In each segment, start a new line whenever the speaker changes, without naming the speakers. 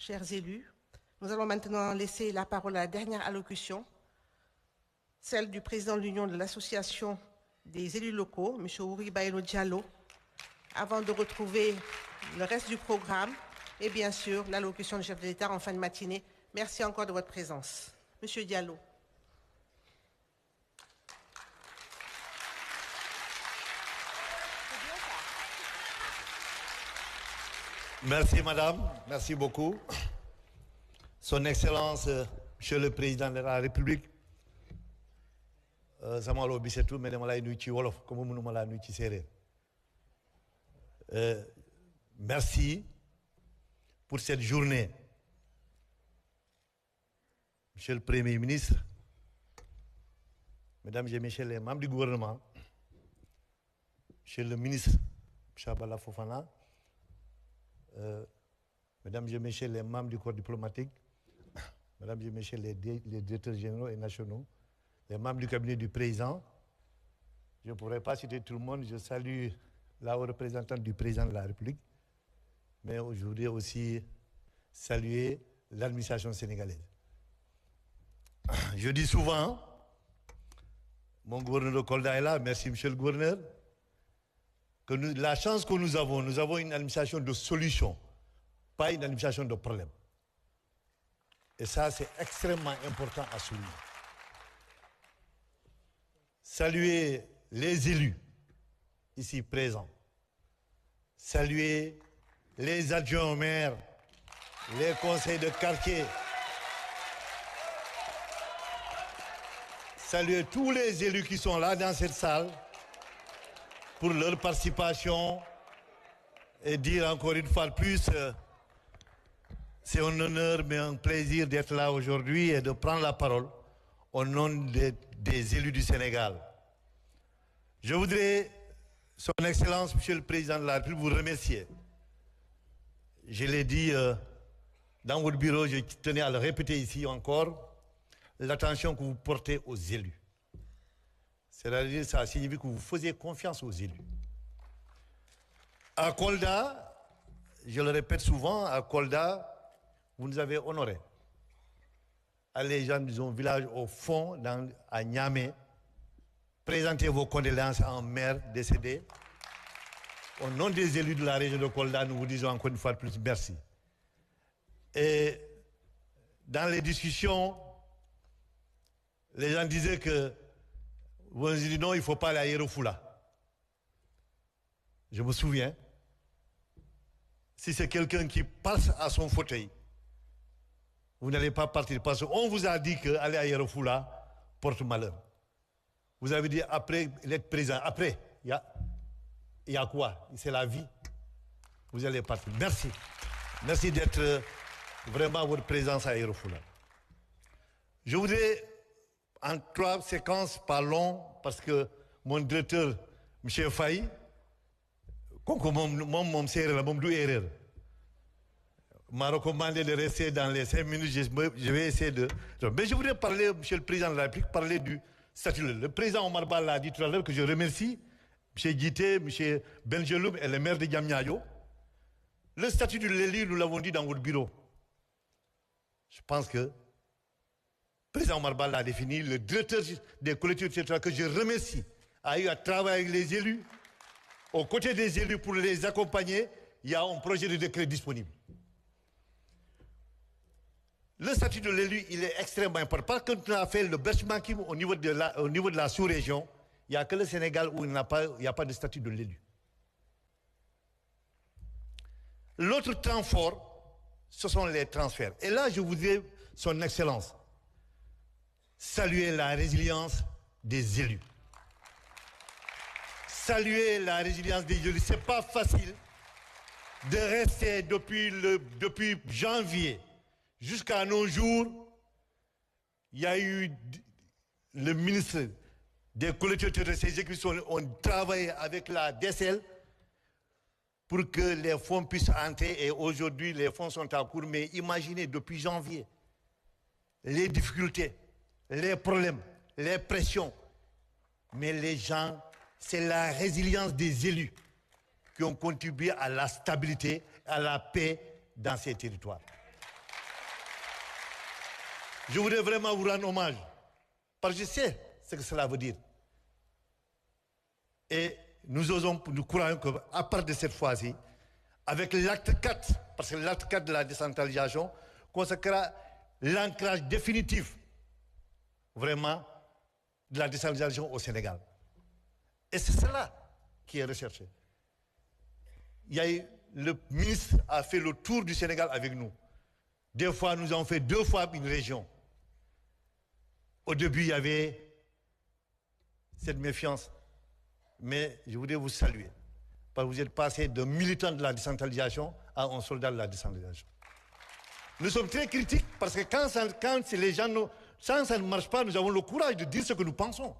chers élus. Nous allons maintenant laisser la parole à la dernière allocution, celle du président de l'Union de l'Association des élus locaux, M. Ouri Baïlo Diallo, avant de retrouver le reste du programme et bien sûr l'allocution du chef de l'État en fin de matinée. Merci encore de votre présence. Monsieur Diallo.
Merci madame, merci beaucoup. Son Excellence, Monsieur le Président de la République, Samuel Obisetou, mesdames et messieurs, wolof, comme nous m'avons dit ci séeréer. Merci pour cette journée. Monsieur le Premier ministre, mesdames et messieurs les membres du gouvernement, Monsieur le ministre Chabala Fofana, mesdames et messieurs les membres du corps diplomatique, mesdames et messieurs les directeurs généraux et nationaux, les membres du cabinet du président, je ne pourrais pas citer tout le monde, je salue la haute représentante du président de la République, mais je voudrais aussi saluer l'administration sénégalaise. Je dis souvent, mon gouverneur de Kolda est là, merci monsieur le gouverneur, que la chance que nous avons une administration de solutions, pas une administration de problèmes. Et ça, c'est extrêmement important à souligner. Saluer les élus ici présents. Saluer les adjoints au maire, les conseils de quartier. Saluer tous les élus qui sont là dans cette salle pour leur participation et dire encore une fois de plus, c'est un honneur mais un plaisir d'être là aujourd'hui et de prendre la parole au nom des élus du Sénégal. Je voudrais, Son Excellence, Monsieur le Président de la République, vous remercier. Je l'ai dit dans votre bureau, je tenais à le répéter ici encore, l'attention que vous portez aux élus. C'est-à-dire, ça signifie que vous faisiez confiance aux élus. À Kolda, je le répète souvent, à Kolda, vous nous avez honorés. Allez, gens, disons, village au fond, à Niamey, présentez vos condoléances à un maire décédé. Au nom des élus de la région de Kolda, nous vous disons encore une fois de plus merci. Et dans les discussions, les gens disaient que vous avez dit non, il ne faut pas aller à Yerofoula. Je me souviens, si c'est quelqu'un qui passe à son fauteuil, vous n'allez pas partir parce qu'on vous a dit qu'aller à Yerofoula porte malheur. Vous avez dit après l'être présent, après, il y a quoi? C'est la vie. Vous allez partir. Merci. Merci d'être vraiment votre présence à Yerofoula. Je voudrais en 3 séquences, pas long, parce que mon directeur, M. Faye, m'a recommandé de rester dans les 5 minutes, je vais essayer de... Mais je voudrais parler, M. le Président de la République, parler du statut. Le président Omar Ba l'a dit tout à l'heure, que je remercie, M. Guité, M. Benjeloum et le maire de Diamniadio. Le statut de l'élu, nous l'avons dit dans votre bureau. Je pense que le président Omar Ba l'a défini, le directeur des collectivités territoriales que je remercie a eu à travailler avec les élus, aux côtés des élus pour les accompagner. Il y a un projet de décret disponible. Le statut de l'élu, il est extrêmement important. Parce que nous avons fait le benchmarking au niveau de la sous-région, il n'y a que le Sénégal où il n'y a pas de statut de l'élu. L'autre temps fort, ce sont les transferts. Et là, je voudrais, Son Excellence, saluer la résilience des élus. Saluer la résilience des élus. Ce n'est pas facile de rester depuis janvier jusqu'à nos jours. Il y a eu le ministre des collectivités de ces équipes ont travaillé avec la DSL pour que les fonds puissent entrer et aujourd'hui les fonds sont en cours. Mais imaginez depuis janvier les difficultés, les problèmes, les pressions. Mais les gens, c'est la résilience des élus qui ont contribué à la stabilité, à la paix dans ces territoires. Je voudrais vraiment vous rendre hommage, parce que je sais ce que cela veut dire. Et nous croyons qu'à part de cette fois-ci, avec l'acte 4, parce que l'acte 4 de la décentralisation consacrera l'ancrage définitif, vraiment, de la décentralisation au Sénégal. Et c'est cela qui est recherché. Le ministre a fait le tour du Sénégal avec nous. Des fois, nous avons fait 2 fois une région. Au début, il y avait cette méfiance. Mais je voudrais vous saluer. Parce que vous êtes passé de militant de la décentralisation à un soldat de la décentralisation. Nous sommes très critiques parce que quand les gens, ça ne marche pas, nous avons le courage de dire ce que nous pensons.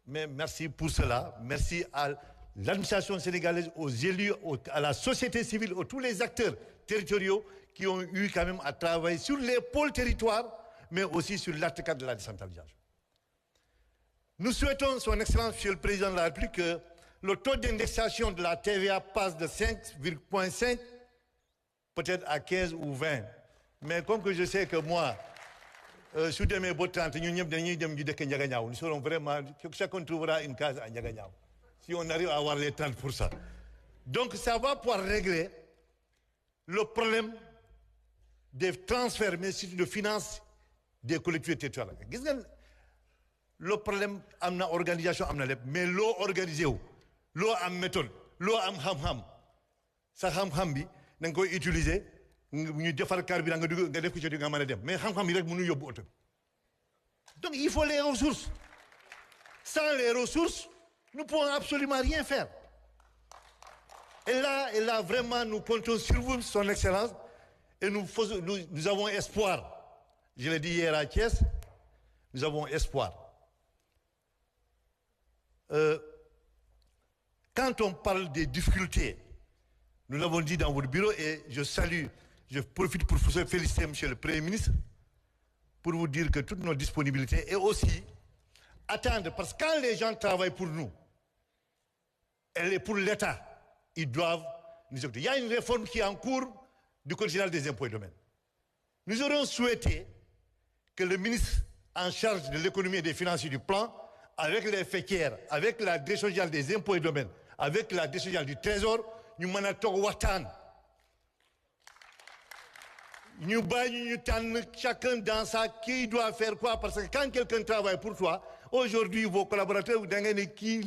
Mais merci pour cela. Merci à l'administration sénégalaise, aux élus, à la société civile, à tous les acteurs territoriaux qui ont eu quand même à travailler sur les pôles territoires, mais aussi sur l'acte 4 de la décentralisation. Nous souhaitons, son Excellence, Monsieur le Président de la République, que le taux d'indexation de la TVA passe de 5,5 peut-être à 15 ou 20. Mais comme que je sais que moi, sous mes beaux 30, nous serons vraiment, chacun trouvera une case à Ndiaganyao. Si on arrive à avoir les 30%. Donc ça va pouvoir régler le problème des transferts, mais surtout de finances des collectivités territoriales. Le problème am na organisation am na lépp mais loo organisé wu loo am méthode loo am xam-xam sa xam-xam bi da nga koy utiliser ñu defar carburant nga dugg nga def ko ci nga mën a dem mais xam-xam yi rek mënu yóbbu oto bi donc il faut les ressources sans les ressources nous ne pouvons absolument rien faire et là vraiment nous comptons sur vous son excellence et nous avons espoir je l'ai dit hier à Thiès nous avons espoir. Quand on parle des difficultés, nous l'avons dit dans votre bureau et je profite pour vous féliciter, Monsieur le Premier ministre, pour vous dire que toutes nos disponibilités et aussi attendre, parce que quand les gens travaillent pour nous, et pour l'État, ils doivent nous écouter. Il y a une réforme qui est en cours du Code général des impôts et domaines. Nous aurions souhaité que le ministre en charge de l'économie et des finances et du plan avec les fétières, avec la direction générale des impôts et domaines, avec la direction générale du trésor, nous manatons Watan. Nous baillons chacun dans ça qui doit faire quoi, parce que quand quelqu'un travaille pour toi, aujourd'hui vos collaborateurs vous disent qui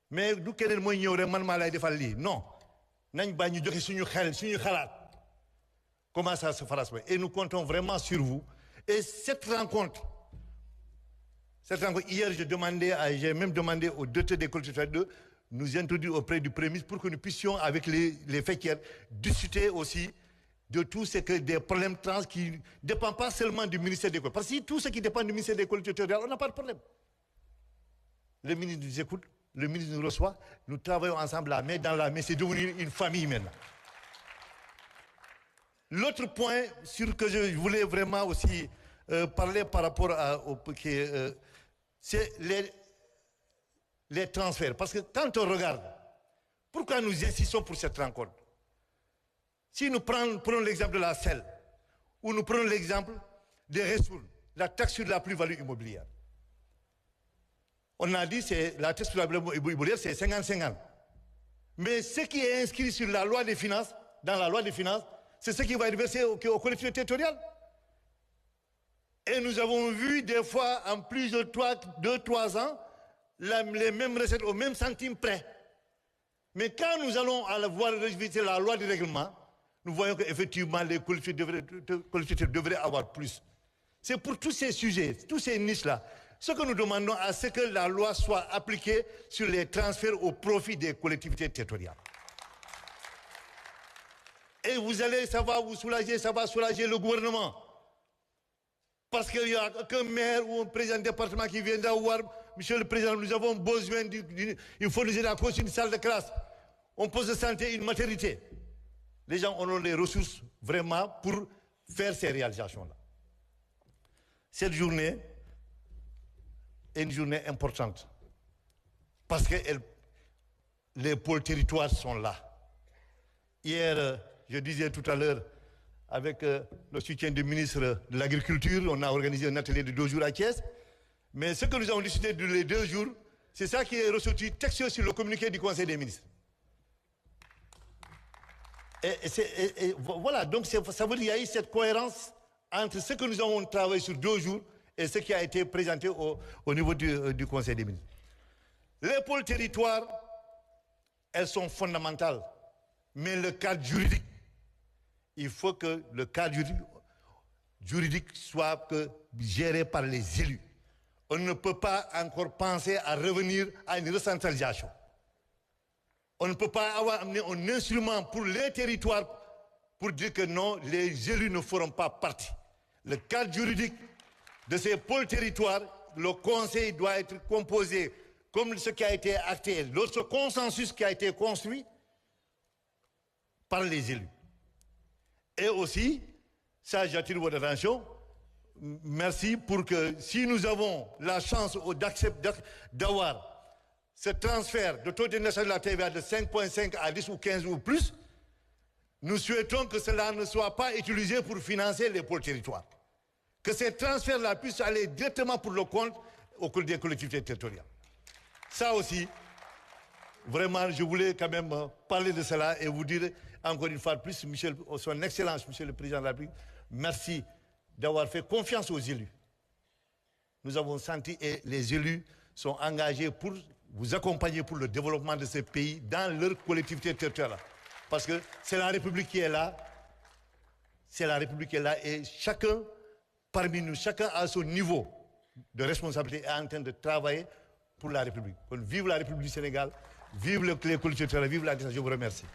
mais nous quel est le moyen de faire non. Nous baillons comment ça se fera et nous comptons vraiment sur vous. Et cette rencontre, hier, j'ai même demandé aux directeurs des collectivités de nous introduire auprès du Premier ministre pour que nous puissions, avec les fétières, discuter aussi de tout ce que des problèmes trans qui ne dépendent pas seulement du ministère des collectivités. Parce que tout ce qui dépend du ministère des collectivités territoriales, on n'a pas de problème. Le ministre nous écoute, le ministre nous reçoit, nous travaillons ensemble la main dans la main, c'est devenu une famille maintenant. L'autre point sur lequel je voulais vraiment aussi parler par rapport c'est les transferts. Parce que quand on regarde, pourquoi nous insistons pour cette rencontre? Si nous prenons l'exemple de la selle, ou nous prenons l'exemple des ressources, la taxe sur la plus-value immobilière. On a dit que la taxe sur la plus-value immobilière, c'est 50-50. Mais ce qui est inscrit sur la loi des finances, dans la loi des finances, c'est ce qui va être versé aux collectivités territoriales. Et nous avons vu des fois, en plus de 2-3 ans, les mêmes recettes au même centime près. Mais quand nous allons voir la loi du règlement, nous voyons qu'effectivement les collectivités devraient avoir plus. C'est pour tous ces sujets, tous ces niches-là, ce que nous demandons à ce que la loi soit appliquée sur les transferts au profit des collectivités territoriales. Et vous allez, ça va vous soulager, ça va soulager le gouvernement. Parce qu'il n'y a qu'un maire ou un président de département qui vient d'avoir, Monsieur le Président, nous avons besoin il faut nous aider à construire une salle de classe, un poste de santé, une maternité. Les gens ont les ressources vraiment pour faire ces réalisations-là. Cette journée est une journée importante parce que les pôles territoires sont là. Hier, je disais tout à l'heure avec le soutien du ministre de l'Agriculture, on a organisé un atelier de 2 jours à Thiès. Mais ce que nous avons décidé de les 2 jours, c'est ça qui est ressorti textuel sur le communiqué du Conseil des ministres. Et voilà, donc ça veut dire qu'il y a eu cette cohérence entre ce que nous avons travaillé sur 2 jours et ce qui a été présenté au niveau du Conseil des ministres. Les pôles territoires, elles sont fondamentales. Mais le cadre juridique, il faut que le cadre juridique soit géré par les élus. On ne peut pas encore penser à revenir à une recentralisation. On ne peut pas avoir amené un instrument pour les territoires pour dire que non, les élus ne feront pas partie. Le cadre juridique de ces pôles territoires, le conseil doit être composé comme ce qui a été acté, l'autre consensus qui a été construit par les élus. Et aussi, ça j'attire votre attention, merci pour que si nous avons la chance d'avoir ce transfert de taux d'indexation de la TVA de 5,5 à 10 ou 15 ou plus, nous souhaitons que cela ne soit pas utilisé pour financer les pôles territoires. Que ces transferts-là puissent aller directement pour le compte des collectivités territoriales. Ça aussi, vraiment, je voulais quand même parler de cela et vous dire encore une fois de plus, son Excellence, Monsieur le Président de la République, merci d'avoir fait confiance aux élus. Nous avons senti et les élus sont engagés pour vous accompagner pour le développement de ce pays dans leur collectivité territoriale. Parce que c'est la République qui est là, c'est la République qui est là et chacun parmi nous, chacun à son niveau de responsabilité est en train de travailler pour la République. Donc, vive la République du Sénégal, vive les collectivités territoriales, vive la. Je vous remercie.